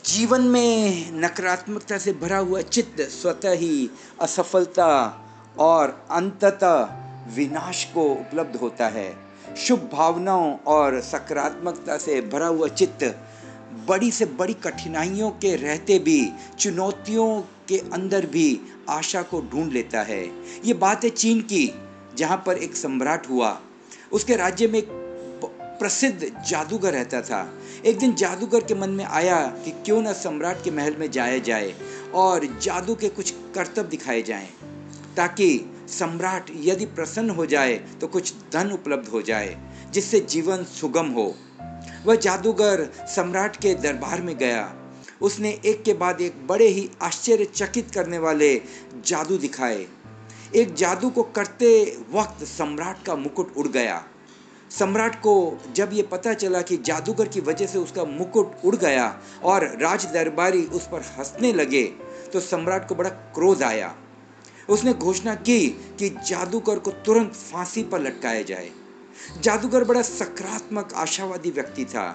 जीवन में नकारात्मकता से भरा हुआ चित्त स्वतः ही असफलता और अंततः विनाश को उपलब्ध होता है। शुभ भावनाओं और सकारात्मकता से भरा हुआ चित्त बड़ी से बड़ी कठिनाइयों के रहते भी चुनौतियों के अंदर भी आशा को ढूंढ लेता है। ये बात है चीन की, जहाँ पर एक सम्राट हुआ। उसके राज्य में एक प्रसिद्ध जादूगर रहता था। एक दिन जादूगर के मन में आया कि क्यों न सम्राट के महल में जाया जाए और जादू के कुछ करतब दिखाए जाएं, ताकि सम्राट यदि प्रसन्न हो जाए तो कुछ धन उपलब्ध हो जाए, जिससे जीवन सुगम हो। वह जादूगर सम्राट के दरबार में गया। उसने एक के बाद एक बड़े ही आश्चर्यचकित करने वाले जादू दिखाए। एक जादू को करते वक्त सम्राट का मुकुट उड़ गया। सम्राट को जब ये पता चला कि जादूगर की वजह से उसका मुकुट उड़ गया और राज दरबारी उस पर हंसने लगे, तो सम्राट को बड़ा क्रोध आया। उसने घोषणा की कि जादूगर को तुरंत फांसी पर लटकाया जाए। जादूगर बड़ा सकारात्मक आशावादी व्यक्ति था।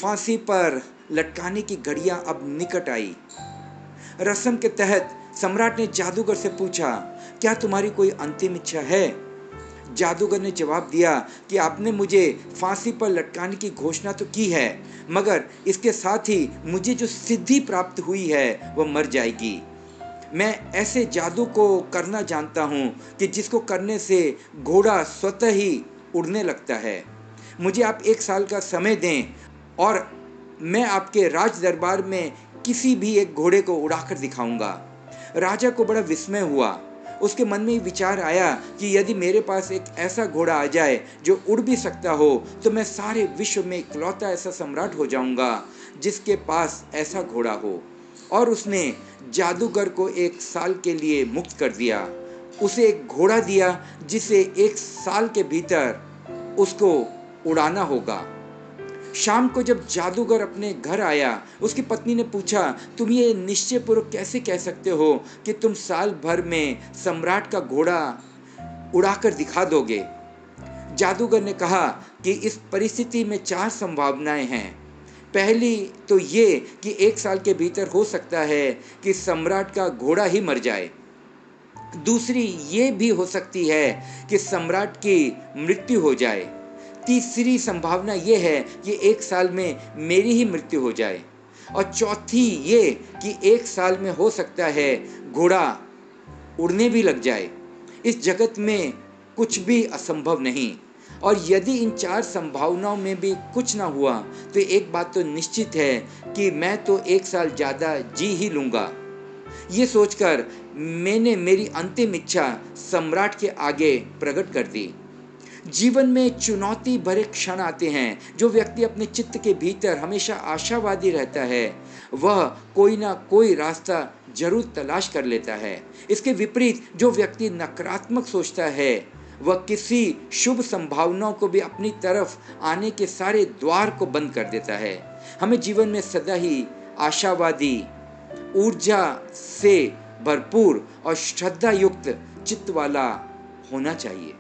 फांसी पर लटकाने की घड़ियां अब निकट आई। रस्म के तहत सम्राट ने जादूगर से पूछा, क्या तुम्हारी कोई अंतिम इच्छा है? जादूगर ने जवाब दिया कि आपने मुझे फांसी पर लटकाने की घोषणा तो की है, मगर इसके साथ ही मुझे जो सिद्धि प्राप्त हुई है वह मर जाएगी। मैं ऐसे जादू को करना जानता हूँ कि जिसको करने से घोड़ा स्वतः ही उड़ने लगता है। मुझे आप 1 साल का समय दें और मैं आपके राज दरबार में किसी भी एक घोड़े को उड़ाकर दिखाऊंगा। राजा को बड़ा विस्मय हुआ। उसके मन में विचार आया कि यदि मेरे पास एक ऐसा घोड़ा आ जाए जो उड़ भी सकता हो, तो मैं सारे विश्व में इकलौता ऐसा सम्राट हो जाऊंगा जिसके पास ऐसा घोड़ा हो। और उसने जादूगर को 1 साल के लिए मुक्त कर दिया। उसे एक घोड़ा दिया जिसे 1 साल के भीतर उसको उड़ाना होगा। शाम को जब जादूगर अपने घर आया, उसकी पत्नी ने पूछा, तुम ये निश्चयपूर्वक कैसे कह सकते हो कि तुम साल भर में सम्राट का घोड़ा उड़ाकर दिखा दोगे? जादूगर ने कहा कि इस परिस्थिति में 4 संभावनाएं हैं। पहली तो ये कि 1 साल के भीतर हो सकता है कि सम्राट का घोड़ा ही मर जाए। दूसरी ये भी हो सकती है कि सम्राट की मृत्यु हो जाए। तीसरी संभावना ये है कि 1 साल में मेरी ही मृत्यु हो जाए। और चौथी ये कि 1 साल में हो सकता है घोड़ा उड़ने भी लग जाए। इस जगत में कुछ भी असंभव नहीं। और यदि इन 4 संभावनाओं में भी कुछ ना हुआ, तो एक बात तो निश्चित है कि मैं तो 1 साल ज़्यादा जी ही लूँगा। ये सोचकर मैंने मेरी अंतिम इच्छा सम्राट के आगे प्रकट कर दी। जीवन में चुनौती भरे क्षण आते हैं। जो व्यक्ति अपने चित्त के भीतर हमेशा आशावादी रहता है, वह कोई ना कोई रास्ता जरूर तलाश कर लेता है। इसके विपरीत जो व्यक्ति नकारात्मक सोचता है, वह किसी शुभ संभावनाओं को भी अपनी तरफ आने के सारे द्वार को बंद कर देता है। हमें जीवन में सदा ही आशावादी, ऊर्जा से भरपूर और श्रद्धा युक्त चित्त वाला होना चाहिए।